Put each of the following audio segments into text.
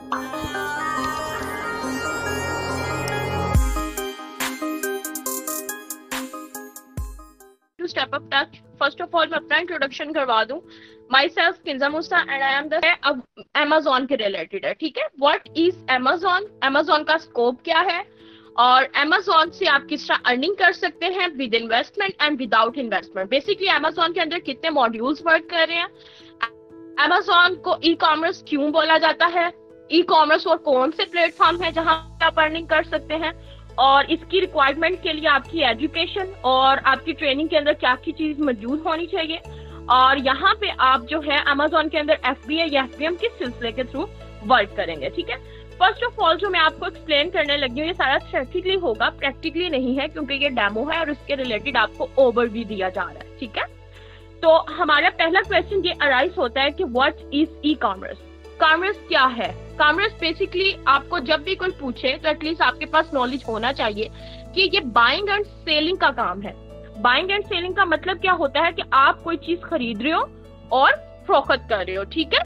Step up touch. First of all मैं अपना introduction करवा दूं। My self Kinza Musa and I am the अब अमेजोन के रिलेटेड है, ठीक है। व्हाट इज अमेजोन, अमेजोन का स्कोप क्या है और अमेजोन से आप किस तरह अर्निंग कर सकते हैं with investment and without investment. Basically Amazon के अंदर कितने मॉड्यूल्स वर्क कर रहे हैं, अमेजोन को ई कॉमर्स क्यों बोला जाता है, ई कॉमर्स और कौन से प्लेटफॉर्म है जहां आप अर्निंग कर सकते हैं, और इसकी रिक्वायरमेंट के लिए आपकी एजुकेशन और आपकी ट्रेनिंग के अंदर क्या की चीज मौजूद होनी चाहिए, और यहाँ पे आप जो है अमेजोन के अंदर FBA या FBM किस सिलसिले के थ्रू वर्क करेंगे, ठीक है। फर्स्ट ऑफ ऑल जो मैं आपको एक्सप्लेन करने लगी हूँ ये सारा थ्योरेटिकली होगा, प्रैक्टिकली नहीं है, क्योंकि ये डेमो है और इसके रिलेटेड आपको ओवरव्यू दिया जा रहा है, ठीक है। तो हमारा पहला क्वेश्चन ये अराइज होता है कि what is e commerce. Commerce क्या है? कॉमर्स बेसिकली आपको जब भी कोई पूछे तो एटलीस्ट आपके पास नॉलेज होना चाहिए कि ये बाइंग एंड सेलिंग का काम है। बाइंग एंड सेलिंग का मतलब क्या होता है कि आप कोई चीज खरीद रहे हो और फरोख्त कर रहे हो, ठीक है।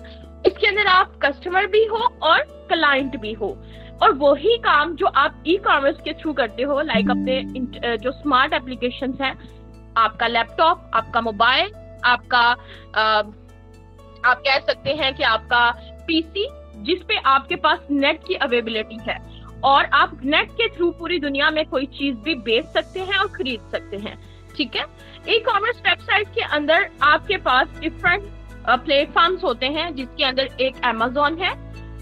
इसके अंदर आप कस्टमर भी हो और क्लाइंट भी हो, और वही काम जो आप ई कॉमर्स के थ्रू करते हो, लाइक अपने जो स्मार्ट एप्लीकेशंस हैं, आपका लैपटॉप, आपका मोबाइल, आपका आप कह सकते हैं कि आपका PC, जिसपे आपके पास नेट की अवेलेबिलिटी है और आप नेट के थ्रू पूरी दुनिया में कोई चीज भी बेच सकते हैं और खरीद सकते हैं, ठीक है। ई कॉमर्स वेबसाइट के अंदर आपके पास डिफरेंट प्लेटफॉर्म्स होते हैं, जिसके अंदर एक अमेजोन है,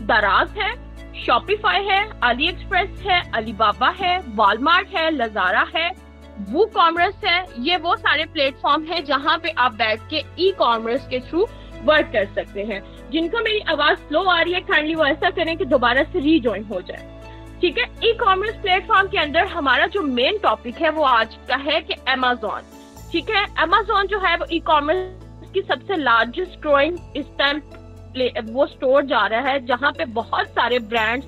दराज है, शॉपिफाई है, अली एक्सप्रेस है, अलीबाबा है, वॉलमार्ट है, लजारा है, वो कॉमर्स है। ये वो सारे प्लेटफॉर्म है जहां पे आप बैठ के ई कॉमर्स के थ्रू वर्क कर सकते हैं। जिनको मेरी आवाज स्लो आ रही है काइंडली वो ऐसा करें कि दोबारा से रीजॉइन हो जाए, ठीक है। ई कॉमर्स प्लेटफॉर्म के अंदर हमारा जो मेन टॉपिक है वो आज का है कि अमेजोन, ठीक है। अमेजोन जो है वो ई कॉमर्स की सबसे लार्जेस्ट ग्रोइंग इस टाइम वो स्टोर जा रहा है, जहां पे बहुत सारे ब्रांड्स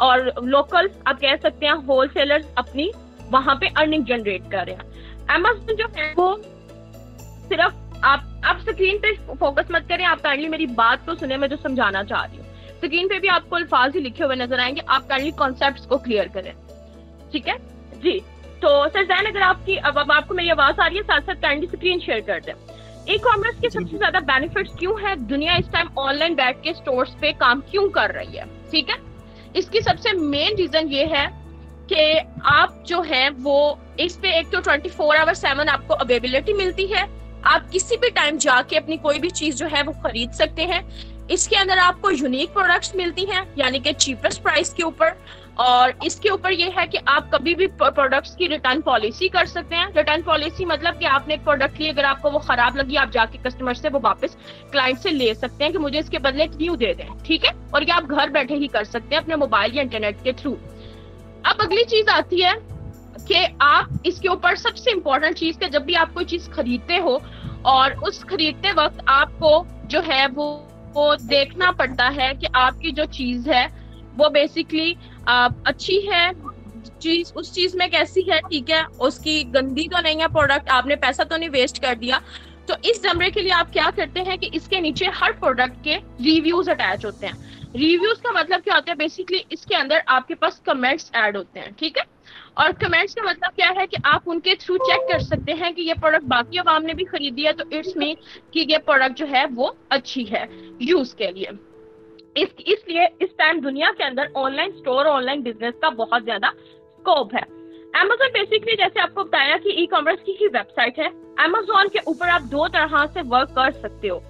और लोकल आप कह सकते हैं होलसेलर्स अपनी वहां पे अर्निंग जनरेट कर रहे हैं। अमेजोन जो है वो सिर्फ आप स्क्रीन पे फोकस मत करें, आप काइंडली मेरी बात को सुने, मैं जो समझाना चाह रही हूँ। स्क्रीन पे भी आपको अल्फाज ही लिखे हुए नजर आएंगे, आप काइंडली कॉन्सेप्ट्स को क्लियर करें, ठीक है जी। तो सरजैन अगर आपकी अब आपको मेरी आवाज आ रही है, साथ साथ काइंडली स्क्रीन शेयर कर दें। ई कॉमर्स के सबसे ज्यादा बेनिफिट्स क्यों है, दुनिया इस टाइम ऑनलाइन बैठ के स्टोर्स पे काम क्यों कर रही है, ठीक है। इसकी सबसे मेन रीजन ये है कि आप जो है वो इस पे एक तो 24/7 आपको अवेलेबिलिटी मिलती है, आप किसी भी टाइम जाके अपनी कोई भी चीज जो है वो खरीद सकते हैं। इसके अंदर आपको यूनिक प्रोडक्ट्स मिलती हैं, यानी कि चीपेस्ट प्राइस के ऊपर, और इसके ऊपर ये है कि आप कभी भी प्रोडक्ट्स की रिटर्न पॉलिसी कर सकते हैं। रिटर्न पॉलिसी मतलब कि आपने एक प्रोडक्ट ली, अगर आपको वो खराब लगी, आप जाके कस्टमर से वो वापस क्लाइंट से ले सकते हैं कि मुझे इसके बदले एक न्यू दे दें, ठीक है। और ये आप घर बैठे ही कर सकते हैं अपने मोबाइल या इंटरनेट के थ्रू। अब अगली चीज आती है कि आप इसके ऊपर सबसे इंपॉर्टेंट चीज कि जब भी आप कोई चीज खरीदते हो और उस खरीदते वक्त आपको जो है वो देखना पड़ता है कि आपकी जो चीज है वो बेसिकली अच्छी है, चीज उस चीज में कैसी है, ठीक है, उसकी गंदी तो नहीं है प्रोडक्ट, आपने पैसा तो नहीं वेस्ट कर दिया। तो इस जमरे के लिए आप क्या करते हैं कि इसके नीचे हर प्रोडक्ट के रिव्यूज अटैच होते हैं। रिव्यूज का मतलब क्या होता है, बेसिकली इसके अंदर आपके पास कमेंट्स ऐड होते हैं, ठीक है। और कमेंट्स का मतलब क्या है कि आप उनके थ्रू चेक कर सकते हैं कि ये प्रोडक्ट बाकी अवाम ने भी खरीदी है, तो इट्स मीन कि ये प्रोडक्ट जो है वो अच्छी है यूज के लिए। इसलिए इस टाइम दुनिया के अंदर ऑनलाइन स्टोर, ऑनलाइन बिजनेस का बहुत ज्यादा स्कोप है। अमेजोन बेसिकली जैसे आपको बताया कि ई कॉमर्स की ही वेबसाइट है। अमेजोन के ऊपर आप दो तरह से वर्क कर सकते हो,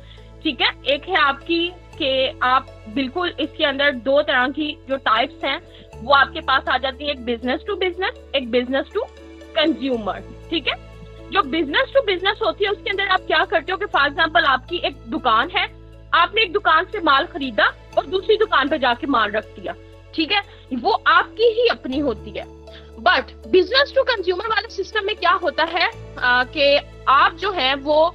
ठीक है। एक है आपकी कि आप बिल्कुल इसके अंदर दो तरह की जो टाइप्स हैं वो आपके पास आ जाती है, एक बिजनेस टू बिजनेस, एक बिजनेस टू कंज्यूमर, ठीक है। जो बिजनेस टू बिजनेस होती है उसके अंदर आप क्या करते हो कि फॉर एग्जांपल आपकी एक दुकान है, आपने एक दुकान से माल खरीदा और दूसरी दुकान पे जाके माल रख दिया, ठीक है, वो आपकी ही अपनी होती है। बट बिजनेस टू कंज्यूमर वाले सिस्टम में क्या होता है कि आप जो है वो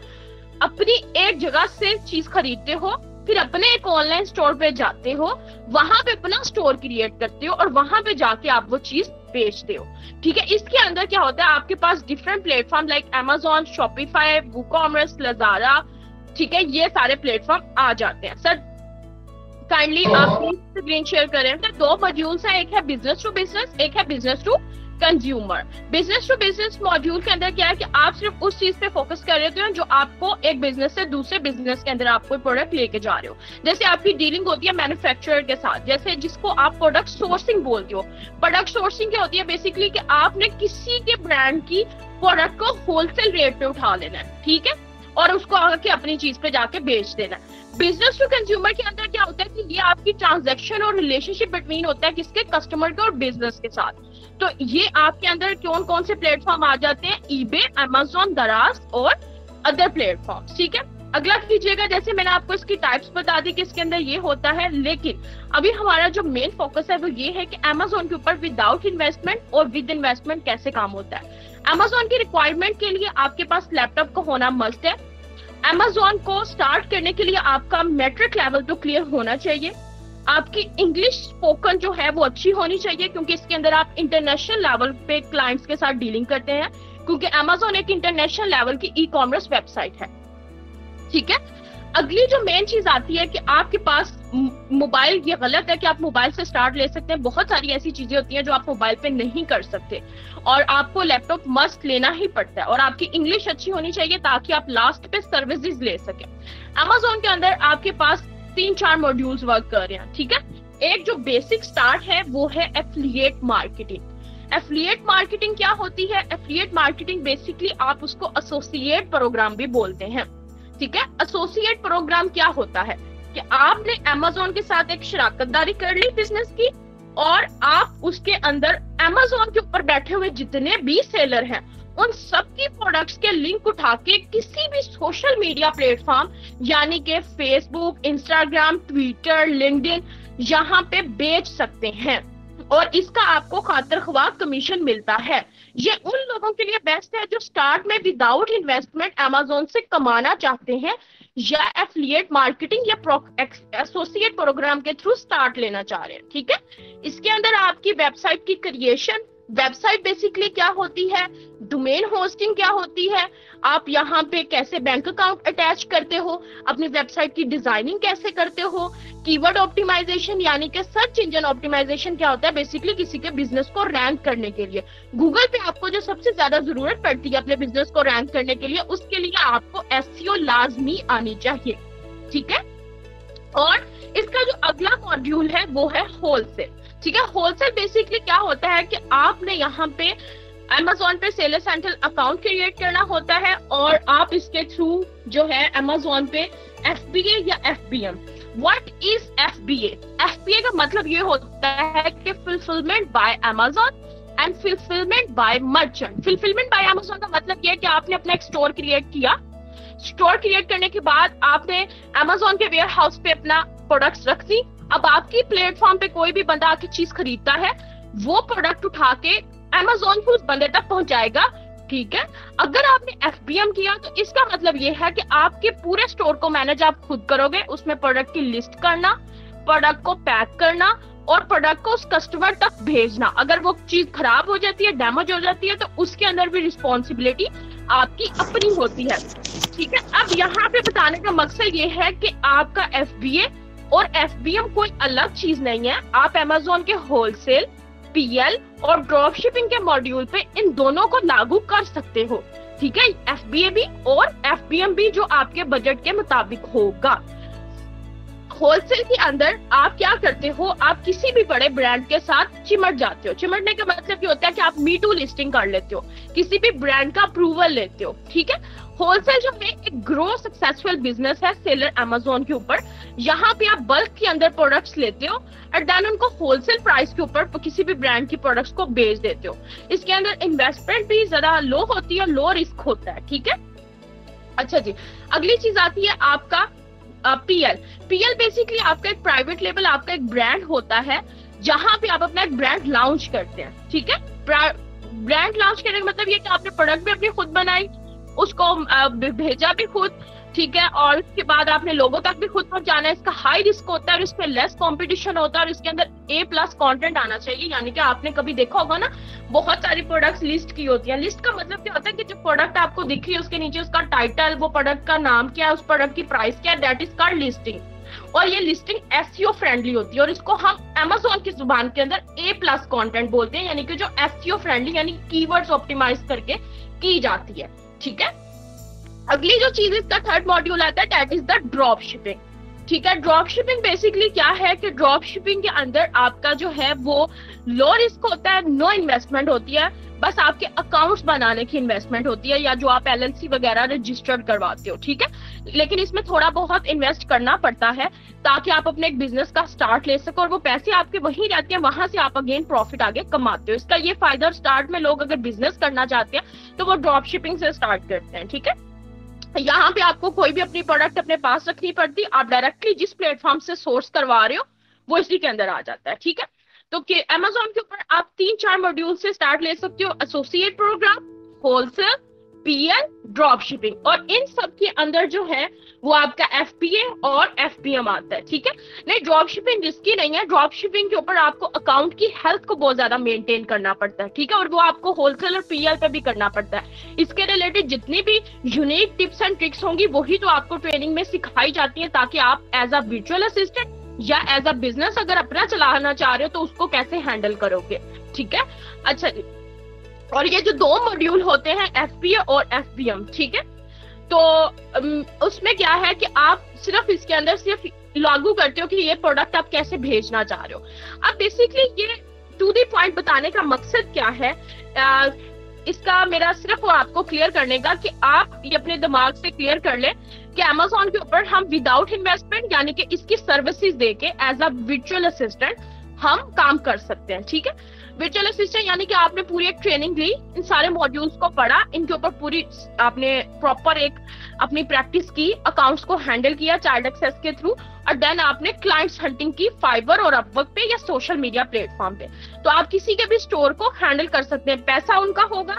अपनी एक जगह से चीज खरीदते हो, फिर अपने एक ऑनलाइन स्टोर पे जाते हो, वहां पे अपना स्टोर क्रिएट करते हो और वहां पे जाके आप वो चीज बेचते हो, ठीक है। इसके अंदर क्या होता है, आपके पास different platform like Amazon, Shopify, WooCommerce, Lazada, ठीक है, ये सारे प्लेटफॉर्म आ जाते हैं। सर काइंडली आप प्लीज स्क्रीन शेयर करें। तो दो मॉड्यूल्स हैं, एक है बिजनेस टू बिजनेस, एक है business to consumer. Business to business module के अंदर क्या है कि आप सिर्फ उस चीज पे फोकस कर रहे हो जो आपको एक बिजनेस से दूसरे बिजनेस के अंदर आप कोई प्रोडक्ट लेके जा रहे हो। जैसे आपकी डीलिंग होती है मैन्युफैक्चरर के साथ, जैसे जिसको आप प्रोडक्ट सोर्सिंग बोलते हो। प्रोडक्ट सोर्सिंग क्या होती है? बेसिकली कि आपने किसी के ब्रांड की प्रोडक्ट को होलसेल रेट पे उठा लेना है, ठीक है, और उसको आके अपनी चीज पे जाके बेच देना है। बिजनेस टू कंज्यूमर के अंदर क्या होता है कि ये आपकी ट्रांजैक्शन और रिलेशनशिप बिटवीन होता है किसके? कस्टमर के और बिजनेस के साथ। तो ये आपके अंदर कौन कौन से प्लेटफॉर्म आ जाते हैं? ईबे, अमेज़न, दराज और अदर प्लेटफॉर्म, ठीक है। अगला कीजिएगा, जैसे मैंने आपको इसकी टाइप्स बता दी कि इसके अंदर ये होता है, लेकिन अभी हमारा जो मेन फोकस है वो ये है कि अमेज़न के ऊपर विदाउट इन्वेस्टमेंट और विद इन्वेस्टमेंट कैसे काम होता है। अमेज़न की रिक्वायरमेंट के लिए आपके पास लैपटॉप का होना मस्ट है। अमेज़न को स्टार्ट करने के लिए आपका मैट्रिक लेवल तो क्लियर होना चाहिए। आपकी इंग्लिश स्पोकन जो है वो अच्छी होनी चाहिए, क्योंकि इसके अंदर आप इंटरनेशनल लेवल पे क्लाइंट्स के साथ डीलिंग करते हैं, क्योंकि अमेज़न एक इंटरनेशनल लेवल की ई कॉमर्स वेबसाइट है, ठीक है। अगली जो मेन चीज आती है कि आपके पास मोबाइल, ये गलत है कि आप मोबाइल से स्टार्ट ले सकते हैं। बहुत सारी ऐसी चीजें होती हैं जो आप मोबाइल पे नहीं कर सकते और आपको लैपटॉप मस्ट लेना ही पड़ता है, और आपकी इंग्लिश अच्छी होनी चाहिए ताकि आप लास्ट पे सर्विसेज ले सकें। अमेज़न के अंदर आपके पास 3-4 मॉड्यूल्स वर्क कर रहे हैं, ठीक है। एक जो बेसिक स्टार्ट है वो है एफिलिएट मार्केटिंग। एफिलिएट मार्केटिंग क्या होती है? एफिलिएट मार्केटिंग बेसिकली आप उसको एसोसिएट प्रोग्राम भी बोलते हैं, ठीक है। एसोसिएट प्रोग्राम क्या होता है कि आपने अमेज़न के साथ एक शराकतदारी कर ली बिजनेस की, और आप उसके अंदर अमेज़न के ऊपर बैठे हुए जितने भी सेलर हैं उन सबकी प्रोडक्ट्स के लिंक उठा के किसी भी सोशल मीडिया प्लेटफॉर्म यानी कि फेसबुक, इंस्टाग्राम, ट्विटर, लिंक्डइन, यहाँ पे बेच सकते हैं, और इसका आपको खातिर ख्वाह कमीशन मिलता है। ये उन लोगों के लिए बेस्ट है जो स्टार्ट में विदाउट इन्वेस्टमेंट अमेज़न से कमाना चाहते हैं, या एफिलिएट मार्केटिंग या एसोसिएट प्रोग्राम के थ्रू स्टार्ट लेना चाह रहे हैं, ठीक है। इसके अंदर आपकी वेबसाइट की क्रिएशन, वेबसाइट बेसिकली क्या होती है, डोमेन होस्टिंग क्या होती है, आप यहाँ पे कैसे बैंक अकाउंट अटैच करते हो, अपनी वेबसाइट की डिजाइनिंग कैसे करते हो, कीवर्ड ऑप्टिमाइजेशन यानी कि सर्च इंजन ऑप्टिमाइजेशन क्या होता है, बेसिकली किसी के बिजनेस को रैंक करने के लिए। गूगल पे आपको जो सबसे ज्यादा जरूरत पड़ती है अपने बिजनेस को रैंक करने के लिए, उसके लिए आपको एसईओ लाजमी आनी चाहिए, ठीक है। और इसका जो अगला मॉड्यूल है वो है होलसेल, ठीक है। होलसेल बेसिकली क्या होता है कि आपने यहाँ पे अमेज़न पे सेलर सेंट्रल अकाउंट क्रिएट करना होता है, और आप इसके थ्रू जो है अमेज़न पे एफबीए या FBM. What is FBA? FBA का मतलब ये होता है कि fulfilment by Amazon and fulfilment bye merchant. Fulfilment by Amazon का मतलब ये है कि आपने अपना एक स्टोर क्रिएट किया, स्टोर क्रिएट करने के बाद आपने अमेज़न के वेयर हाउस पे अपना प्रोडक्ट्स रख दी। अब आपकी प्लेटफॉर्म पे कोई भी बंदा आके चीज खरीदता है, वो प्रोडक्ट उठा के अमेज़न को उस बंदे तक पहुंचाएगा, ठीक है। अगर आपने एफबीएम किया तो इसका मतलब ये है कि आपके पूरे स्टोर को मैनेज आप खुद करोगे, उसमें प्रोडक्ट की लिस्ट करना, प्रोडक्ट को पैक करना और प्रोडक्ट को उस कस्टमर तक भेजना। अगर वो चीज खराब हो जाती है, डैमेज हो जाती है, तो उसके अंदर भी रिस्पॉन्सिबिलिटी आपकी अपनी होती है, ठीक है। अब यहाँ पे बताने का मकसद ये है कि आपका एफबीए और एफबीएम कोई अलग चीज नहीं है। आप अमेज़न के होलसेल, पीएल और ड्रॉप शिपिंग के मॉड्यूल पे इन दोनों को लागू कर सकते हो, ठीक है। एफबीए भी और एफबीएम भी जो आपके बजट के मुताबिक होगा। होलसेल के अंदर आप क्या करते हो, आप किसी भी बड़े ब्रांड के साथ चिमट जाते हो। चिमटने का मतलब ये होता है कि आप मी टू लिस्टिंग कर लेते हो, किसी भी ब्रांड का अप्रूवल लेते हो, ठीक है। होलसेल जो है एक ग्रो सक्सेसफुल बिजनेस है सेलर अमेज़न के ऊपर। यहाँ पे आप बल्क के अंदर प्रोडक्ट्स लेते हो और देन उनको होलसेल प्राइस के ऊपर किसी भी ब्रांड की प्रोडक्ट्स को बेच देते हो। इसके अंदर इन्वेस्टमेंट भी ज्यादा लो होती है, लो रिस्क होता है, ठीक है। अच्छा जी, अगली चीज आती है आपका पीएल। पीएल बेसिकली आपका एक प्राइवेट लेबल, आपका एक ब्रांड होता है जहां पे आप अपना एक ब्रांड लॉन्च करते हैं, ठीक है। ब्रांड लॉन्च करने का मतलब ये कि आपने प्रोडक्ट भी अपनी खुद बनाई, उसको भेजा भी खुद, ठीक है, और उसके बाद आपने लोगों तक भी खुद पहुंचाना है। इसका हाई रिस्क होता है और इसमें लेस कंपटीशन होता है, और इसके अंदर A+ कंटेंट आना चाहिए। यानी कि आपने कभी देखा होगा ना, बहुत सारी प्रोडक्ट्स लिस्ट की होती है। लिस्ट का मतलब क्या होता है कि जो प्रोडक्ट आपको दिख रही है उसके नीचे उसका टाइटल, वो प्रोडक्ट का नाम क्या है, उस प्रोडक्ट की प्राइस क्या है, दैट इज कॉल्ड लिस्टिंग। और ये लिस्टिंग एसईओ फ्रेंडली होती है, और इसको हम Amazon की जुबान के अंदर A+ कंटेंट बोलते हैं, यानी कि जो एसईओ फ्रेंडली यानी कीवर्ड्स ऑप्टिमाइज करके की जाती है। ठीक है, अगली जो चीज इसका थर्ड मॉड्यूल आता है that is the drop shipping. ठीक है, ड्रॉप शिपिंग बेसिकली क्या है कि ड्रॉप शिपिंग के अंदर आपका जो है वो लो रिस्क होता है, नो इन्वेस्टमेंट होती है, बस आपके अकाउंट्स बनाने की इन्वेस्टमेंट होती है या जो आप LLC वगैरह रजिस्टर्ड करवाते हो। ठीक है, लेकिन इसमें थोड़ा बहुत इन्वेस्ट करना पड़ता है ताकि आप अपने एक बिजनेस का स्टार्ट ले सको, और वो पैसे आपके वहीं रहते हैं, वहां से आप अगेन प्रॉफिट आगे कमाते हो। इसका ये फायदा, स्टार्ट में लोग अगर बिजनेस करना चाहते हैं तो वो ड्रॉप शिपिंग से स्टार्ट करते हैं। ठीक है, यहाँ पे आपको कोई भी अपनी प्रोडक्ट अपने पास रखनी पड़ती, आप डायरेक्टली जिस प्लेटफॉर्म से सोर्स करवा रहे हो वो इसी के अंदर आ जाता है। ठीक है, तो Amazon के ऊपर आप 3-4 मॉड्यूल से स्टार्ट ले सकते हो, associate program, wholesale, PL, drop shipping, और इन सब के अंदर जो है वो आपका FBA और FBM आता है। ठीक है, नहीं ड्रॉप शिपिंग रिस्की नहीं है, ड्रॉप शिपिंग के ऊपर आपको अकाउंट की हेल्थ को बहुत ज्यादा मेंटेन करना पड़ता है। ठीक है, और वो आपको होलसेल और PL पे भी करना पड़ता है। इसके रिलेटेड जितनी भी यूनिक टिप्स एंड ट्रिक्स होंगी वही तो आपको ट्रेनिंग में सिखाई जाती है, ताकि आप एज अ वर्चुअल असिस्टेंट या एज अ बिजनेस अगर अपना चलाना चाह रहे हो तो उसको कैसे हैंडल करोगे। ठीक है, अच्छा जी, और ये जो 2 मॉड्यूल होते हैं FBA और FBM, ठीक है, तो उसमें क्या है कि आप सिर्फ इसके अंदर सिर्फ लागू करते हो कि ये प्रोडक्ट आप कैसे भेजना चाह रहे हो। अब बेसिकली ये टू द पॉइंट बताने का मकसद क्या है, इसका मेरा सिर्फ आपको क्लियर करने का कि आप ये अपने दिमाग से क्लियर कर लें कि Amazon के ऊपर हम विदाउट इन्वेस्टमेंट यानी कि इसकी सर्विसेज देके एज अ वर्चुअल असिस्टेंट हम काम कर सकते हैं। ठीक है, वर्चुअल असिस्टेंट यानी कि आपने पूरी एक ट्रेनिंग ली, इन सारे मॉड्यूल्स को पढ़ा, इनके ऊपर पूरी आपने प्रॉपर एक अपनी प्रैक्टिस की, अकाउंट्स को हैंडल किया चार्ट एक्सेस के थ्रू, और देन आपने क्लाइंट्स हंटिंग की फाइवर और अपवर्क पे या सोशल मीडिया प्लेटफॉर्म पे। तो आप किसी के भी स्टोर को हैंडल कर सकते हैं, पैसा उनका होगा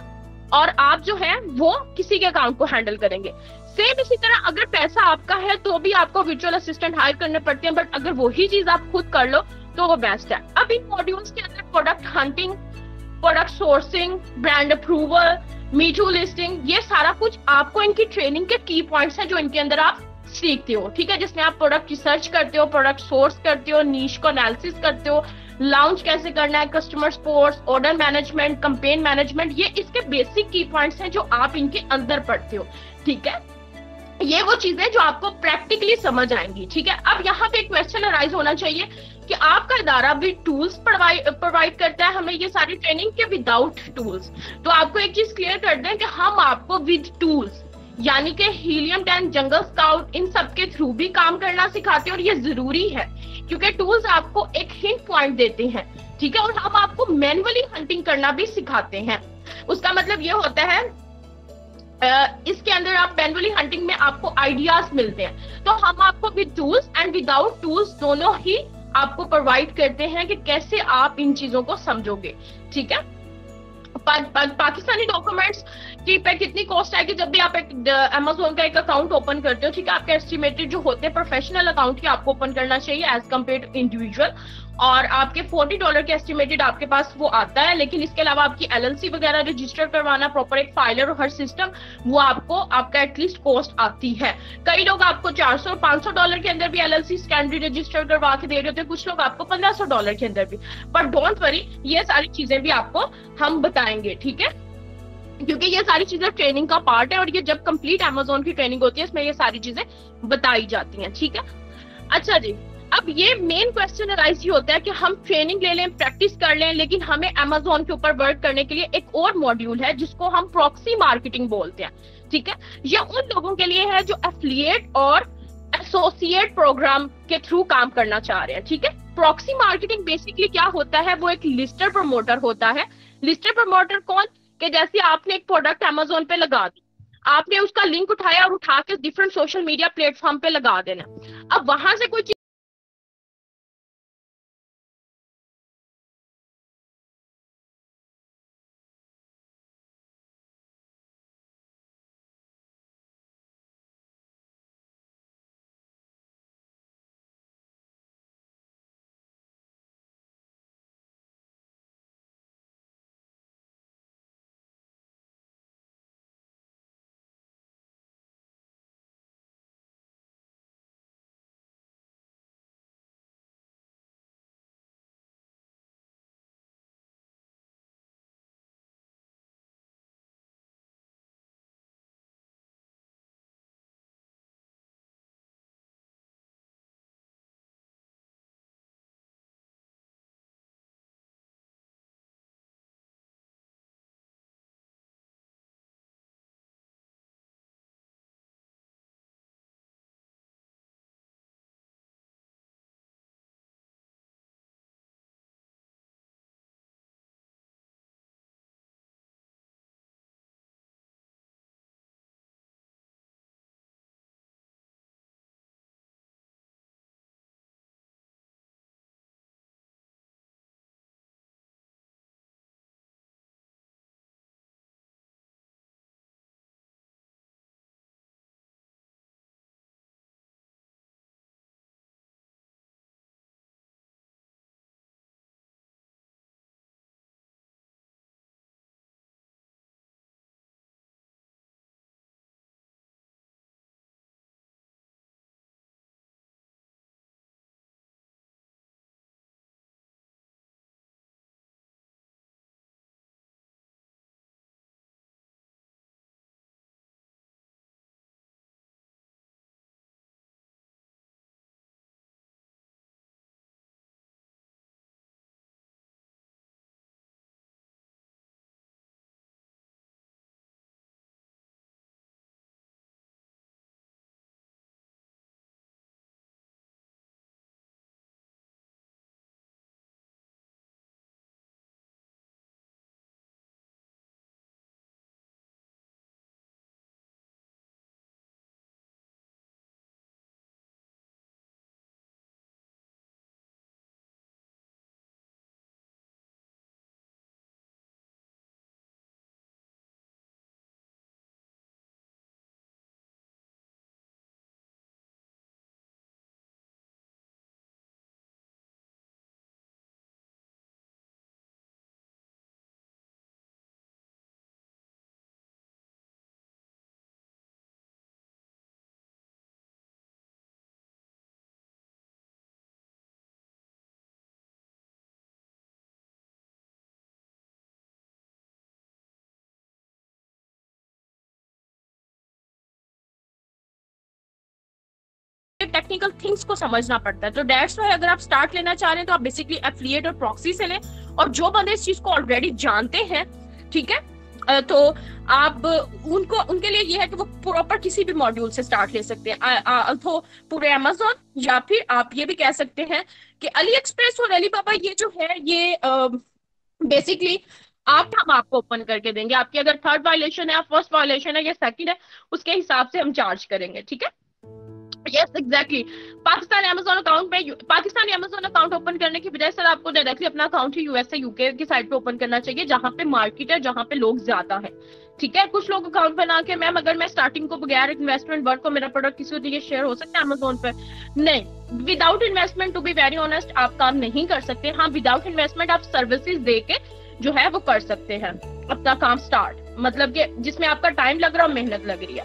और आप जो है वो किसी के अकाउंट को हैंडल करेंगे। सेम इसी तरह अगर पैसा आपका है तो भी आपको वर्चुअल असिस्टेंट हायर करने पड़ते हैं, बट अगर वही चीज आप खुद कर लो तो वो बेस्ट है। अब इन मॉड्यूल्स के अंदर product hunting, product sourcing, brand approval, me too listing, ये सारा कुछ आपको इनकी ट्रेनिंग के की पॉइंट्स हैं जो इनके अंदर आप सीखते हो। ठीक है, जिसमें आप प्रोडक्ट रिसर्च करते हो, प्रोडक्ट सोर्स करते हो, नीश को एनालिसिस करते हो, लॉन्च कैसे करना है, customer support, order management, campaign management, ये इसके बेसिक की पॉइंट्स हैं जो आप इनके अंदर पढ़ते हो। ठीक है, ये वो चीजें जो आपको प्रैक्टिकली समझ आएंगी। ठीक है, अब यहाँ पे क्वेश्चन अराइज होना चाहिए कि आपका इदारा भी टूल्स प्रोवाइड करता है हमें ये सारी ट्रेनिंग के विदाउट टूल्स। तो आपको एक चीज क्लियर कर दें कि हम आपको विद टूल्स यानी कि हीलियम 10, जंगल स्काउट, इन सब के थ्रू भी काम करना सिखाते हैं, और ये जरूरी है क्योंकि टूल्स आपको एक हिंट पॉइंट देते हैं। ठीक है, और हम आपको मैनुअली हंटिंग करना भी सिखाते हैं। उसका मतलब ये होता है इसके अंदर आप मैनुअली हंटिंग में आपको आइडियाज मिलते हैं, तो हम आपको with tools and without tools दोनों ही आपको प्रोवाइड करते हैं कि कैसे आप इन चीजों को समझोगे। ठीक है, पाकिस्तानी डॉक्यूमेंट्स की पे कितनी कॉस्ट आएगी जब भी आप एक Amazon का एक अकाउंट ओपन करते हो। ठीक है, आपके एस्टिमेटेड जो होते हैं प्रोफेशनल अकाउंट की आपको ओपन करना चाहिए एज कम्पेयर टू इंडिविजुअल, और आपके $40 के एस्टिमेटेड आपके पास वो आता है। लेकिन इसके अलावा आपकी LLC वगैरह रजिस्टर करवाना, प्रॉपर एक फाइलर और हर सिस्टम, वो आपका एटलीस्ट कॉस्ट आती है। कई लोग आपको $400 और $500 के अंदर भी LLC स्टैंडर्ड रजिस्टर करवा के दे रहे होते हैं, कुछ लोग आपको $1500 के अंदर भी। बट डोंट वरी, ये सारी चीजें भी आपको हम बताएंगे। ठीक है, क्योंकि ये सारी चीजें ट्रेनिंग का पार्ट है, और ये जब कंप्लीट Amazon की ट्रेनिंग होती है इसमें ये सारी चीजें बताई जाती हैं। ठीक है, अच्छा जी, अब ये मेन क्वेश्चन अराइज ही होता है कि हम ट्रेनिंग ले लें, प्रैक्टिस कर लें, लेकिन हमें Amazon के ऊपर वर्क करने के लिए एक और मॉड्यूल है जिसको हम प्रॉक्सी मार्केटिंग बोलते हैं। ठीक है, ये उन लोगों के लिए है जो एफिलिएट और एसोसिएट प्रोग्राम के थ्रू काम करना चाह रहे हैं। ठीक है, प्रॉक्सी मार्केटिंग बेसिकली क्या होता है, वो एक लिस्टर प्रमोटर होता है। लिस्टर प्रमोटर कौन, कि जैसे आपने एक प्रोडक्ट Amazon पे लगा दी, आपने उसका लिंक उठाया और उठा के डिफरेंट सोशल मीडिया प्लेटफॉर्म पे लगा देना। अब वहां से कोई टेक्निकल थिंग्स को समझना पड़ता है। तो दैट्स व्हाई अगर आप स्टार्ट लेना चाह रहे हैं तो आप बेसिकली एफिलिएट और प्रॉक्सी से लें, और जो बंदे इस चीज को ऑलरेडी जानते हैं, ठीक है, तो आप उनके लिए ये है कि वो प्रॉपर किसी भी मॉड्यूल से स्टार्ट ले सकते हैं, तो पूरे अमेज़न, या फिर आप ये भी कह सकते हैं कि अली एक्सप्रेस और अलीबाबा ये जो है ये बेसिकली हम आपको ओपन करके देंगे। आपकी अगर थर्ड वायलेशन है या फर्स्ट वायलेशन है या सेकंड है, उसके हिसाब से हम चार्ज करेंगे, ठीक है। Yes exactly. Pakistani Amazon account open करने की बजाय सर आपको डायरेक्टली अपना अकाउंट ही यूएस से यूके की साइट पे ओपन करना चाहिए, जहां पे मार्केट है, जहां पे लोग ज्यादा है, ठीक है। कुछ लोग अकाउंट बना के मैम अगर मैं स्टार्टिंग को बगैर इन्वेस्टमेंट वर्क को मेरा प्रोडक्ट किसी को दिए शेयर हो सकता है अमेज़न पे? नहीं, without investment to be very honest आप काम नहीं कर सकते। हाँ, विदाउट इन्वेस्टमेंट आप सर्विसेज दे के जो है वो कर सकते हैं अपना काम स्टार्ट, मतलब कि जिसमें आपका टाइम लग रहा है और मेहनत लग रही है।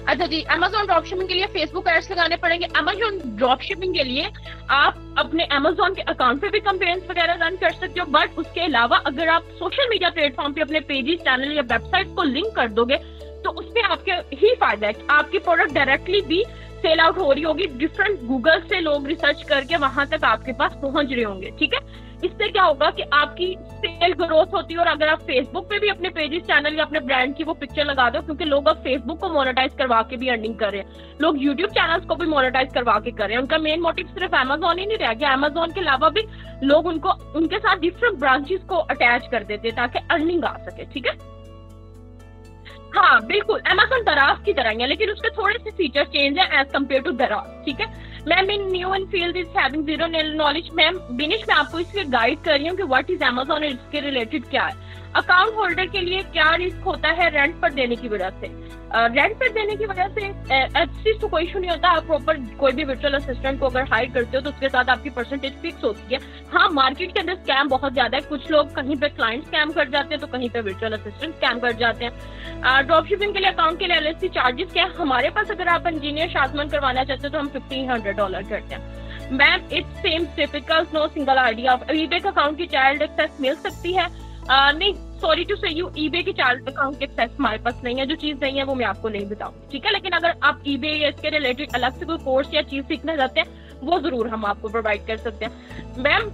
अच्छा जी, अमेज़न ड्रॉपशिपिंग के लिए फेसबुक एड्स लगाने पड़ेंगे। अमेज़न ड्रॉपशिपिंग के लिए आप अपने अमेज़न के अकाउंट पे भी कैंपेन्स वगैरह रन कर सकते हो, बट उसके अलावा अगर आप सोशल मीडिया प्लेटफॉर्म पे अपने पेजेस, चैनल या वेबसाइट को लिंक कर दोगे तो उसमें आपके ही फायदा है। आपकी प्रोडक्ट डायरेक्टली भी सेल आउट हो रही होगी, डिफरेंट गूगल से लोग रिसर्च करके वहां तक आपके पास पहुंच रहे होंगे, ठीक है। इससे क्या होगा कि आपकी सेल ग्रोथ होती है। और अगर आप फेसबुक पे भी अपने पेजेस, चैनल या अपने ब्रांड की वो पिक्चर लगा दो, क्योंकि लोग अब फेसबुक को मोनेटाइज करवा के भी अर्निंग कर रहे हैं, लोग यूट्यूब चैनल्स को भी मोनेटाइज करवा के कर रहे हैं। उनका मेन मोटिव सिर्फ अमेज़न ही नहीं रह गया, अमेज़न के अलावा भी लोग उनके साथ डिफरेंट ब्रांचेस को अटैच कर देते हैं ताकि अर्निंग आ सके, ठीक है। हाँ बिल्कुल, अमेज़न दराज की तरह है, लेकिन उसके थोड़े से फीचर चेंज है एज कम्पेयर टू दराज, ठीक है। Ma'am in new in field is having zero knowledge. Ma'am बिनिश, मैं आपको इसके गाइड कर रही हूँ कि व्हाट इज अमेज़न और इसके रिलेटेड क्या है। अकाउंट होल्डर के लिए क्या रिस्क होता है रेंट पर देने की वजह से? रेंट पर देने की वजह से चीज तो कोई इशू नहीं होता। आप प्रॉपर कोई भी वर्चुअल असिस्टेंट को अगर हायर करते हो तो उसके साथ आपकी परसेंटेज फिक्स होती है। हाँ, मार्केट के अंदर स्कैम बहुत ज्यादा है, कुछ लोग कहीं पे क्लाइंट स्कैम कर जाते हैं तो कहीं पे वर्चुअल असिस्टेंट स्कैम कर जाते हैं। ड्रॉपशिपिंग के लिए अकाउंट के लिए एलएलसी चार्जेस क्या है हमारे पास? अगर आप इंजीनियर शाजमन करवाना चाहते हो तो हम $1,500 करते हैं। Ma'am it's same typical, no single idea. EBay का अकाउंट की चाइल्ड एक्सेस मिल सकती है? नहीं, sorry to say you, eBay की चाइल्ड अकाउंट की एक्सेस हमारे पास नहीं है। जो चीज नहीं है वो मैं आपको नहीं बताऊंगी, ठीक है। लेकिन अगर आप ईबे या इसके रिलेटेड अलग से कोई कोर्स या चीज सीखना चाहते हैं वो जरूर हम आपको प्रोवाइड कर सकते हैं। मैम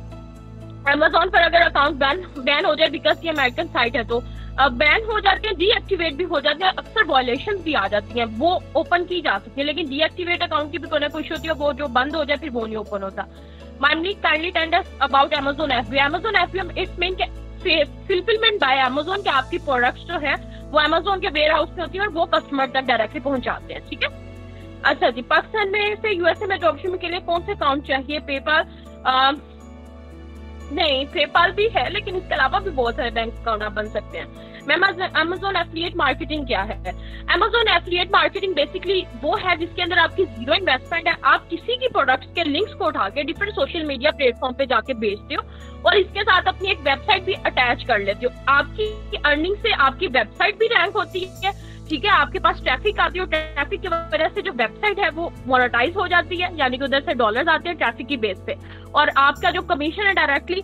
अमेज़न पर अगर अकाउंट बैन हो जाए, बिकॉज ये अमेरिकन साइट है, तो बैन हो जाते हैं, डीएक्टिवेट भी हो जाते हैं, अक्सर वायलेशन भी आ जाती हैं, वो ओपन की जा सकती है। लेकिन डीएक्टिवेट अकाउंट की भी कोई ना कोई इशू होती है, वो जो बंद हो जाए फिर वो नहीं ओपन होता। माइमली kindly tell us about Amazon FBM. Amazon FBM it's mean fulfilment by Amazon के आपकी प्रोडक्ट्स जो है वो अमेज़न के वेयर हाउस में होती है और वो कस्टमर तक डायरेक्टली पहुंचाते हैं, ठीक है। अच्छा जी, पाकिस्तान में से यूएसए में ड्रॉपशिपिंग के लिए कौन से अकाउंट चाहिए? पेपाल? नहीं, पेपाल भी है, लेकिन इसके अलावा भी बहुत सारे बैंक अकाउंट आप बन सकते हैं। मैम अमेज़न एफिलिएट मार्केटिंग क्या है? अमेज़न एफिलिएट मार्केटिंग बेसिकली वो है जिसके अंदर आपकी जीरो इन्वेस्टमेंट है। आप किसी की प्रोडक्ट्स के लिंक्स को उठा के डिफरेंट सोशल मीडिया प्लेटफॉर्म पे जाके बेचते हो और इसके साथ अपनी एक वेबसाइट भी अटैच कर लेते हो। आपकी अर्निंग से आपकी वेबसाइट भी रैंक होती है, ठीक है। आपके पास ट्रैफिक आती है और ट्रैफिक की वजह से जो वेबसाइट है वो मोनेटाइज हो जाती है, यानी कि उधर से डॉलर्स आते हैं ट्रैफिक की बेस पे, और आपका जो कमीशन है डायरेक्टली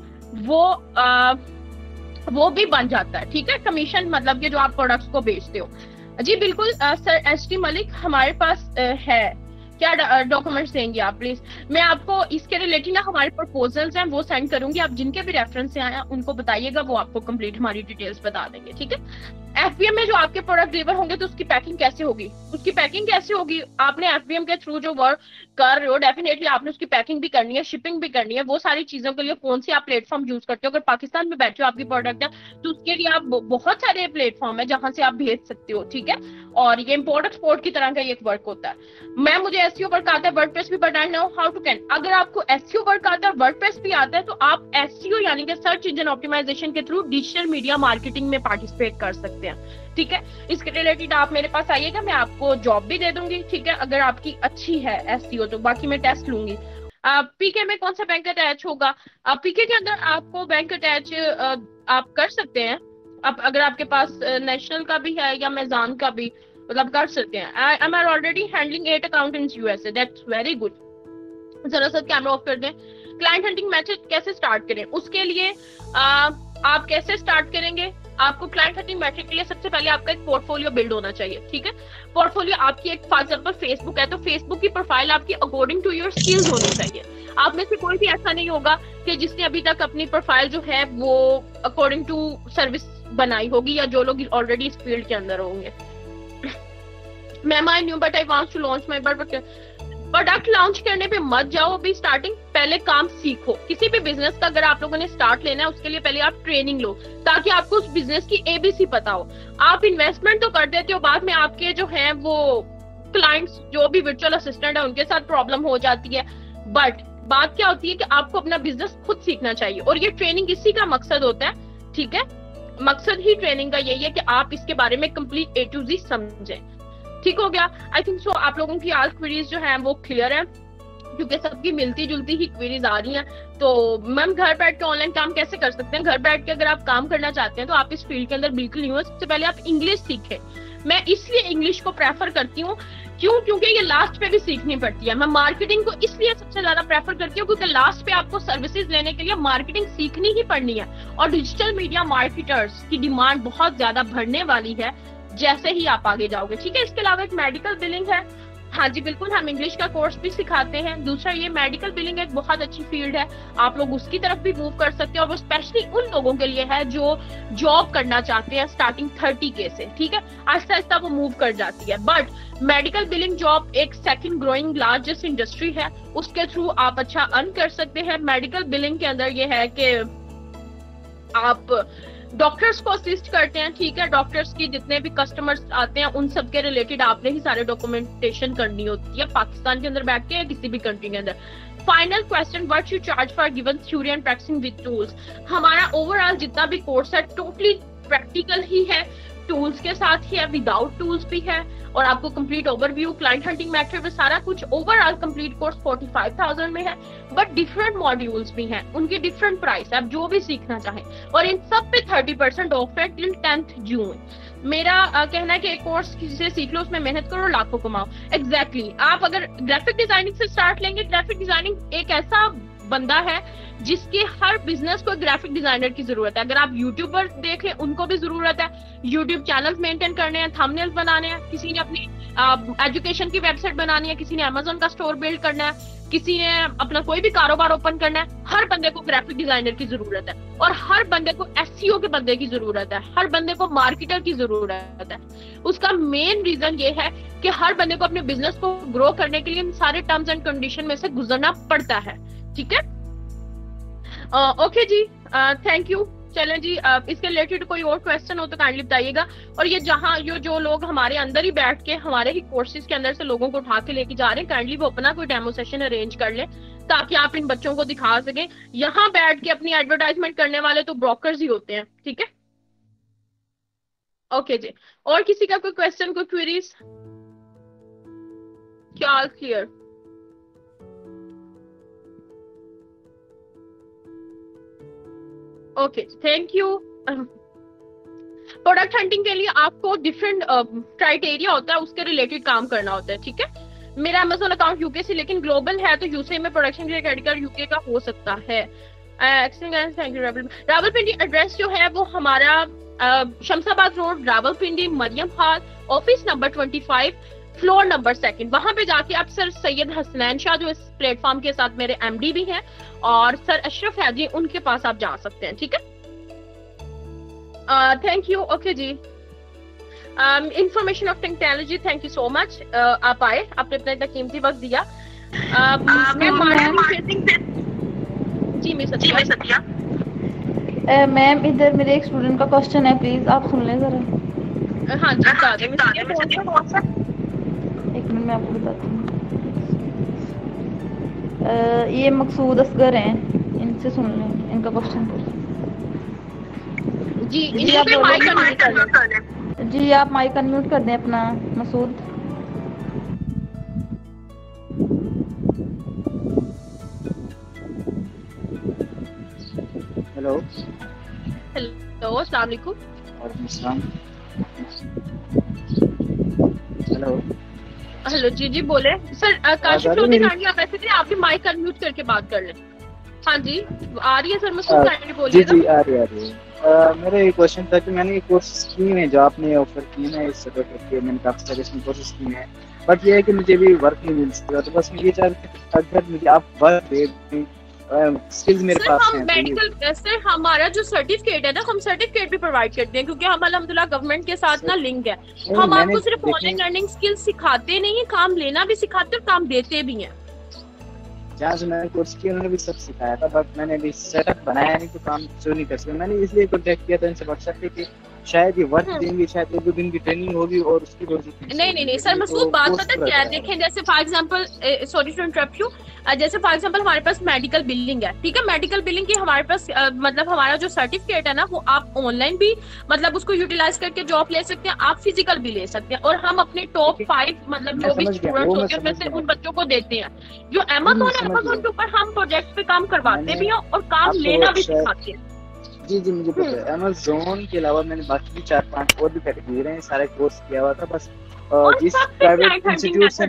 वो भी बन जाता है, ठीक है। कमीशन मतलब कि जो आप प्रोडक्ट्स को बेचते हो। जी बिल्कुल सर एचडी मलिक, हमारे पास है। क्या डॉक्यूमेंट्स देंगे आप प्लीज? मैं आपको इसके रिलेटेड ना हमारे प्रपोजल्स हैं वो सेंड करूंगी, आप जिनके भी रेफरेंस से आए उनको बताइएगा, वो आपको कंप्लीट हमारी डिटेल्स बता देंगे, ठीक है। एफबीएम में जो आपके प्रोडक्ट डिलीवर होंगे तो उसकी पैकिंग कैसे होगी? उसकी पैकिंग कैसे होगी? आपने एफबीएम के थ्रू जो वर्क कर रहे हो डेफिनेटली आपने उसकी पैकिंग भी करनी है, शिपिंग भी करनी है। वो सारी चीजों के लिए कौन सी आप प्लेटफॉर्म यूज करते हो? अगर पाकिस्तान में बैठे हो आपकी प्रोडक्ट है तो उसके लिए आप बहुत सारे प्लेटफॉर्म है जहां से आप भेज सकते हो, ठीक है। और ये इम्पोर्ट एक्सपोर्ट की तरह का एक वर्क होता है। मैं मुझे एसईओ वर्क आता है, वर्डप्रेस भी बताया ना हाउ टू कैन। अगर आपको एसईओ वर्क आता है, वर्डप्रेस भी आता है, तो आप एसईओ यानी कि सर्च इंजन ऑप्टिमाइजेशन के थ्रू डिजिटल मीडिया मार्केटिंग में पार्टिसिपेट कर सकते हैं, ठीक है। इसके रिलेटेड आप मेरे पास आइएगा, मैं आपको जॉब भी दे दूंगी, ठीक है, अगर आपकी अच्छी है एसईओ तो। बाकी मैं टेस्ट लूंगी। पीके में कौन सा बैंक अटैच होगा? पीके के अंदर आपको बैंक अटैच आप कर सकते हैं। अब अगर आपके पास नेशनल का भी है या मेजान का भी, मतलब कर सकते हैं। I am already handling 8 account in USA, that's very good. जरा सा कैमरा ऑफ कर दें। क्लाइंट हंटिंग मेथड कैसे स्टार्ट करें? उसके लिए आप कैसे स्टार्ट करेंगे? आपको क्लाइंट हंटिंग मैट्रिक के लिए सबसे पहले आपका एक पोर्टफोलियो बिल्ड होना चाहिए, ठीक है। पोर्टफोलियो आपकी एक, फॉर एग्जांपल फेसबुक है तो फेसबुक की प्रोफाइल आपकी अकॉर्डिंग टू योर स्किल्स होनी चाहिए। आप में से कोई भी ऐसा नहीं होगा कि जिसने अभी तक अपनी प्रोफाइल जो है वो अकॉर्डिंग टू सर्विस बनाई होगी, या जो लोग ऑलरेडी इस फील्ड के अंदर होंगे। Ma'am I knew but I want to launch my product launch करने पे मत जाओ अभी स्टार्टिंग, पहले काम सीखो। किसी भी बिजनेस का अगर आप लोगों ने स्टार्ट लेना है उसके लिए पहले आप ट्रेनिंग लो, ताकि आपको उस बिजनेस की एबीसी पता हो। आप इन्वेस्टमेंट तो कर देते हो, बाद में आपके जो है वो क्लाइंट्स जो भी वर्चुअल असिस्टेंट है उनके साथ प्रॉब्लम हो जाती है। बट बात क्या होती है कि आपको अपना बिजनेस खुद सीखना चाहिए, और ये ट्रेनिंग इसी का मकसद होता है, ठीक है। मकसद ही ट्रेनिंग का यही है कि आप इसके बारे में कंप्लीट A to Z समझें। ठीक हो गया। आई थिंक सो आप लोगों की आज क्वेरीज जो है वो क्लियर है, क्योंकि सबकी मिलती जुलती ही क्वेरीज आ रही हैं। तो मैम घर बैठ के ऑनलाइन काम कैसे कर सकते हैं? घर बैठ के अगर आप काम करना चाहते हैं तो आप इस फील्ड के अंदर बिल्कुल नहीं हो। सबसे पहले आप इंग्लिश सीखें। मैं इसलिए इंग्लिश को प्रेफर करती हूँ, क्यों? क्योंकि ये लास्ट पे भी सीखनी पड़ती है। मैं मार्केटिंग को इसलिए सबसे ज्यादा प्रेफर करती हूँ क्योंकि लास्ट पे आपको सर्विसेज लेने के लिए मार्केटिंग सीखनी ही पड़नी है, और डिजिटल मीडिया मार्केटर्स की डिमांड बहुत ज्यादा बढ़ने वाली है जैसे ही आप आगे जाओगे, ठीक है। इसके अलावा एक मेडिकल बिलिंग है, हाँ जी बिल्कुल, हम इंग्लिश का कोर्स भी सिखाते हैं। दूसरा ये मेडिकल बिलिंग एक बहुत अच्छी फील्ड है, आप लोग उसकी तरफ भी मूव कर सकते हैं, और वो स्पेशली उन लोगों के लिए है जो जॉब करना चाहते हैं स्टार्टिंग 30K से, ठीक है। आहिस्ता आहिस्ता वो मूव कर जाती है, बट मेडिकल बिलिंग जॉब एक सेकंड ग्रोइंग लार्जेस्ट इंडस्ट्री है, उसके थ्रू आप अच्छा अर्न कर सकते हैं। मेडिकल बिलिंग के अंदर ये है कि आप डॉक्टर्स को असिस्ट करते हैं, ठीक है। डॉक्टर्स की जितने भी कस्टमर्स आते हैं उन सब के रिलेटेड आपने ही सारे डॉक्यूमेंटेशन करनी होती है, पाकिस्तान के अंदर बैठ के या किसी भी कंट्री के अंदर। Final question, what you charge for given theory and practising with tools? हमारा ओवरऑल जितना भी कोर्स है टोटली प्रैक्टिकल ही है, टूल्स के साथ ही है, विदाउट टूल्स भी है, और आपको complete overview, client hunting method में सारा कुछ। ओवरऑल कंप्लीट कोर्स 45,000 में है, बट डिफरेंट मॉड्यूल्स भी हैं, उनकी डिफरेंट प्राइस है, आप जो भी सीखना चाहें, और इन सब पे 30% ऑफ है टिल 10th जून। मेरा कहना है कि एक कोर्स से सीख लो, उसमें मेहनत करो, लाखों कमाओ। एग्जैक्टली आप अगर ग्राफिक डिजाइनिंग से स्टार्ट लेंगे, ग्राफिक डिजाइनिंग एक ऐसा बंदा है जिसके हर बिजनेस को ग्राफिक डिजाइनर की जरूरत है। अगर आप यूट्यूबर देख लें, उनको भी जरूरत है, यूट्यूब चैनल मेंटेन करने हैं, थंबनेल्स बनाने हैं, किसी ने अपनी एजुकेशन की वेबसाइट बनानी है, किसी ने अमेज़न का स्टोर बिल्ड करना है, किसी ने अपना कोई भी कारोबार ओपन करना है। हर बंदे को ग्राफिक डिजाइनर की जरूरत है, और हर बंदे को SEO के बंदे की जरूरत है, हर बंदे को मार्केटर की जरूरत है। उसका मेन रीजन ये है कि हर बंदे को अपने बिजनेस को ग्रो करने के लिए इन सारे टर्म्स एंड कंडीशन में से गुजरना पड़ता है, ठीक है। ओके जी, थैंक यू। चलें जी, इसके रिलेटेड कोई और क्वेश्चन हो तो काइंडली बताइएगा। और ये जहाँ जो लोग हमारे अंदर ही बैठ के हमारे ही कोर्सेज के अंदर से लोगों को उठा के लेके जा रहे हैं, काइंडली वो अपना कोई डेमो सेशन अरेंज कर लें ताकि आप इन बच्चों को दिखा सकें। यहाँ बैठ के अपनी एडवर्टाइजमेंट करने वाले तो ब्रोकर्स ही होते हैं, ठीक है। ओके जी, और किसी का कोई क्वेश्चन, कोई क्वेरीज? क्या clear? Okay, thank you. Product hunting के लिए आपको डिफरेंट क्राइटेरिया होता है, उसके रिलेटेड काम करना होता है, ठीक है। मेरा अमेज़न अकाउंट यूके से, लेकिन ग्लोबल है तो यूके में प्रोडक्शन के लिए क्रेडिट कार्ड यूके का हो सकता है। Thank you. रावलपिंडी एड्रेस जो है वो हमारा Shamshabad road, Rawalpindi, Maryam hall, office number 25, floor number 2, वहां पे जाके आप सर सैयद हसनैन शाह जो इस प्लेटफॉर्म के साथ मेरे MD भी हैं, और सर अशरफ है जी, उनके पास आप जा सकते हैं, ठीक है। Thank you. ओके जी, information of technology, thank you so much. आप आए, आपने अपना इतना कीमती वक्त दिया। जी मैं सत्या। मैम इधर मेरे एक स्टूडेंट का क्वेश्चन है, प्लीज आप सुन लें जरा। हाँ जी, बता दें। एक मिनट मैं आपको बताती हूँ। ये मकसूद असगर हैं, इनसे सुन लें इनका क्वेश्चन। जी आप माइक अनम्यूट कर दें। जी आप माइक अनम्यूट कर दें अपना, मसूद। हेलो अस्सलाम वालेकुम। हेलो जी बोले सर। काशिफ लोधी कांडी आप ऐसे थे, आप भी माइक अनम्यूट करके बात कर लें। हाँ जी, आ रही है सर, मुझको काइंडली जी बोलिएगा। जी आ रही है। मेरा ये क्वेश्चन था कि मैंने ये कोर्स किए हैं जो आपने ऑफर किए हैं इस सर्टिफिकेट के, मैंने काफ़ी सारे इसमें कोर्सेज किए हैं, बट ये है कि मुझे भी वर्क नहीं मिल सकता। तो बस मैं ये चाह रही थी अगर मुझे आप वर्क दे दें, स्किल्स मेरे सर पास हम हैं तो ये मेडिकल, सर हमारा जो सर्टिफिकेट है ना, हम सर्टिफिकेट भी प्रोवाइड करते हैं क्योंकि हम अल्हम्दुलिल्लाह गवर्नमेंट के साथ ना लिंक है। नहीं, हम मैंने आपको सिर्फ देखें ऑनलाइन लर्निंग स्किल्स सिखाते नहीं है, काम लेना भी सिखाते और काम देते भी हैं। जहाँ से मैंने कोर्स किया उन्होंने भी सब सिखाया था, बट मैंने अभी सेटअप बनाया नहीं तो काम शुरू नहीं कर सका। मैंने इसलिए कॉन्टेक्ट किया था इनसे व्हाट्सएप पे कि शायद ये वर्क देंगे, शायद 1-2 दिन की ट्रेनिंग होगी और उसकी वजह से नहीं सर, मसूद बात पता क्या है, देखें जैसे for example, sorry to interrupt you, जैसे फॉर एग्जांपल हमारे पास मेडिकल बिलिंग है, ठीक है, मेडिकल बिलिंग की हमारे पास मतलब हमारा जो सर्टिफिकेट है ना, वो आप ऑनलाइन भी मतलब उसको यूटिलाइज करके जॉब ले सकते हैं, आप फिजिकल भी ले सकते हैं। और हम अपने टॉप 5 मतलब जो भी स्टूडेंट्स होते हैं उसमें से उन बच्चों को देते हैं। जो अमेज़न है, अमेज़न के ऊपर हम प्रोजेक्ट्स पे काम करवाते भी हैं और काम लेना भी सिखाते हैं। जी जी मुझे पता है। अमेज़न के अलावा मैंने बाकी भी 4-5 और भी कैटेगरी हैं, सारे कोर्स किया हुआ था। बस जिस प्राइवेट इंस्टीट्यूट से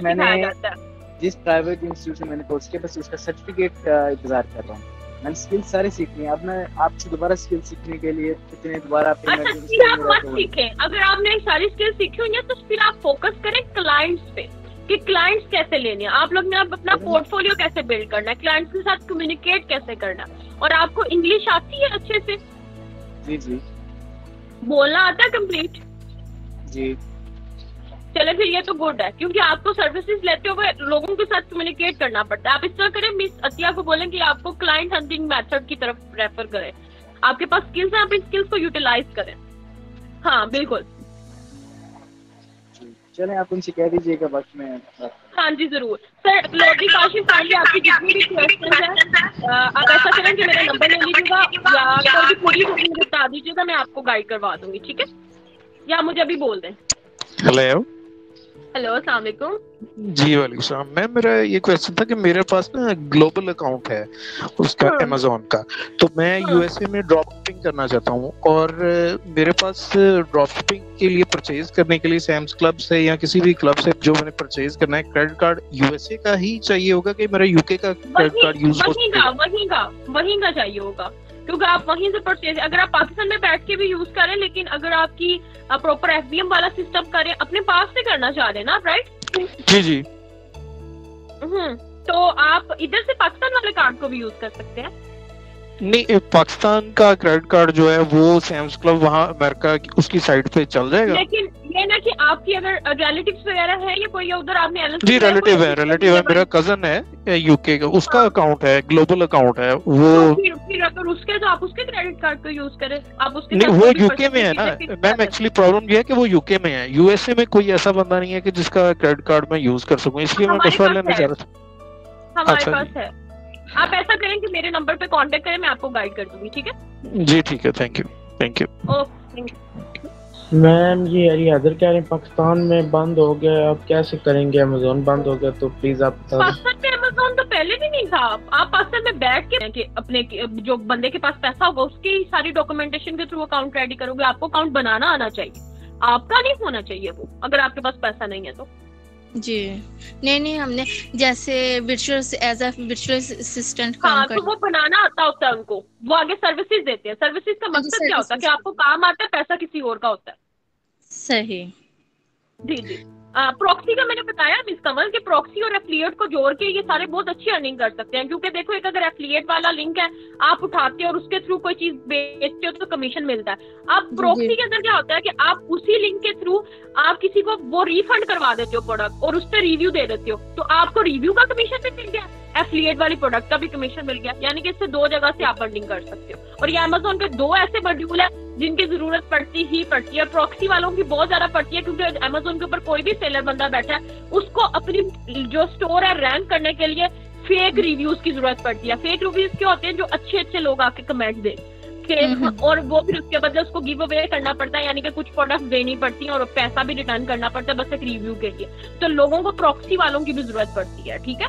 मैंने कोर्स किया, बस उसका सर्टिफिकेट का इंतजार कर रहा हूँ। मैंने स्किल सारे सीख लिए। अब मैं आपसे दोबारा स्किल सीखने के लिए कितने दोबारा अच्छा, फिर आप मत सीखें। अगर आपने सारी स्किल सीखी हुई है तो फिर आप फोकस करें क्लाइंट्स पे कि क्लाइंट्स कैसे लेने हैं, आप लोग ने अपना पोर्टफोलियो कैसे बिल्ड करना है, क्लाइंट्स के साथ कम्युनिकेट कैसे करना है। और आपको इंग्लिश आती है अच्छे से? जी जी। बोलना आता है कंप्लीट? जी। चले फिर ये तो गुड है, क्योंकि आपको सर्विसेज लेते हुए लोगों के साथ कम्युनिकेट करना पड़ता है। आप इस तरह करें, मिस अतिया को बोलें कि आपको क्लाइंट हंटिंग मेथड की तरफ रेफर करें। आपके पास स्किल्स हैं, आप इन स्किल्स को यूटिलाइज करें। हाँ बिल्कुल। चलें, आप उनसे कह दीजिएगा वक्त में। हाँ जी जरूर सर। लॉबी काशिफ काइंडली आपकी जितनी भी क्वेश्चन है आप ऐसा करें कि मेरा नंबर ले लीजिएगा या कोई भी पूरी मुझे बता दीजिएगा, मैं आपको गाइड करवा दूंगी, ठीक है? या मुझे अभी बोल दें। हेलो अस्सलाम वालेकुम। जी वालेकुम सलाम। मैम मेरा ये क्वेश्चन था कि मेरे पास ना ग्लोबल अकाउंट है उसका अमेज़न का, तो मैं यूएसए में ड्रॉप शिपिंग करना चाहता हूँ और मेरे पास ड्रॉप शिपिंग के लिए परचेज करने के लिए सैम्स क्लब से या किसी भी क्लब से जो मैंने परचेज करना है, क्रेडिट कार्ड यूएसए का ही चाहिए होगा कि मेरा यूके का क्रेडिट कार्ड यूज हो सकेगा? वहीं का चाहिए होगा, क्योंकि आप वहीं से परचेज, अगर आप पाकिस्तान में बैठ के भी यूज करें, लेकिन अगर आपकी प्रॉपर एफबीएम वाला सिस्टम करें, अपने पास से करना चाह रहे हैं ना, राइट? जी जी। तो आप इधर से पाकिस्तान वाले कार्ड को भी यूज कर सकते हैं। नहीं, पाकिस्तान का क्रेडिट कार्ड जो है वो सैम्स क्लब वहाँ अमेरिका की उसकी साइट पे चल जाएगा? लेकिन ये ना कि आपकी अगर रिलेटिव्स वगैरह है या कोई उधर आपने एलएलसी जी रिलेटिव है, मेरा कजन है यूके का, उसका अकाउंट है, ग्लोबल अकाउंट है वो। फिर अगर उसके, तो आप उसके क्रेडिट कार्ड को यूज करें। आप उसके नहीं, वो यूके में है ना मैम। एक्चुअली प्रॉब्लम ये है कि वो यूके में है, यूएसए में कोई ऐसा बंदा नहीं है कि जिसका क्रेडिट कार्ड मैं यूज कर सकूं, इसलिए मैं मशवरा लेना चाह रहा था। हमारे पास है। आप ऐसा करें कि मेरे नंबर पे कांटेक्ट करें, मैं आपको गाइड कर दूंगी, ठीक है? जी ठीक है, थैंक यू। ओके। मैम ये हैदर कह रहे हैं पाकिस्तान में बंद हो गया, अब कैसे करेंगे? अमेज़न बंद हो गया तो प्लीज आप बता दें। पाकिस्तान में अमेज़न तो पहले भी नहीं था। आप पाकिस्तान में बैठ के अपने जो बंदे के पास पैसा होगा उसकी सारी डॉक्यूमेंटेशन के थ्रू अकाउंट रेडी करोगे। आपको अकाउंट बनाना आना चाहिए, आपका नहीं होना चाहिए वो, अगर आपके पास पैसा नहीं है तो। जी नहीं, हमने जैसे virtual as a virtual assistant काम तो वो बनाना आता होता है उनको, वो आगे सर्विसेज देते हैं। सर्विसेज का मकसद क्या होता है कि आपको काम आता है, पैसा किसी और का होता है। सही। जी। प्रॉक्सी का मैंने बताया मिस कमल कि प्रॉक्सी और एफिलिएट को जोड़ के ये सारे बहुत अच्छी अर्निंग कर सकते हैं, क्योंकि देखो एक अगर एफिलिएट वाला लिंक है, आप उठाते हो और उसके थ्रू कोई चीज बेचते हो तो कमीशन मिलता है। अब प्रॉक्सी के अंदर क्या होता है कि आप उसी लिंक के थ्रू आप किसी को वो रिफंड करवा देते हो प्रोडक्ट और उस पर रिव्यू दे देते हो, तो आपको रिव्यू का कमीशन भी मिल गया, एफिलिएट वाली प्रोडक्ट का भी कमीशन मिल गया। यानी कि इससे 2 जगह से आप अर्निंग कर सकते हो। और ये अमेज़न के 2 ऐसे मॉड्यूल है जिनकी जरूरत पड़ती है। प्रॉक्सी वालों की बहुत ज्यादा पड़ती है, क्योंकि अमेज़न के ऊपर कोई भी सेलर बंदा बैठा है, उसको अपनी जो स्टोर है रैंक करने के लिए फेक रिव्यूज की जरूरत पड़ती है। फेक रिव्यूज क्या होते हैं? जो अच्छे लोग आके कमेंट दे और वो फिर उसके बदले उसको गिव अवे करना पड़ता है, यानी कि कुछ प्रोडक्ट देनी पड़ती है और पैसा भी रिटर्न करना पड़ता है बस एक रिव्यू के लिए। तो लोगों को प्रॉक्सी वालों की भी जरूरत पड़ती है, ठीक है?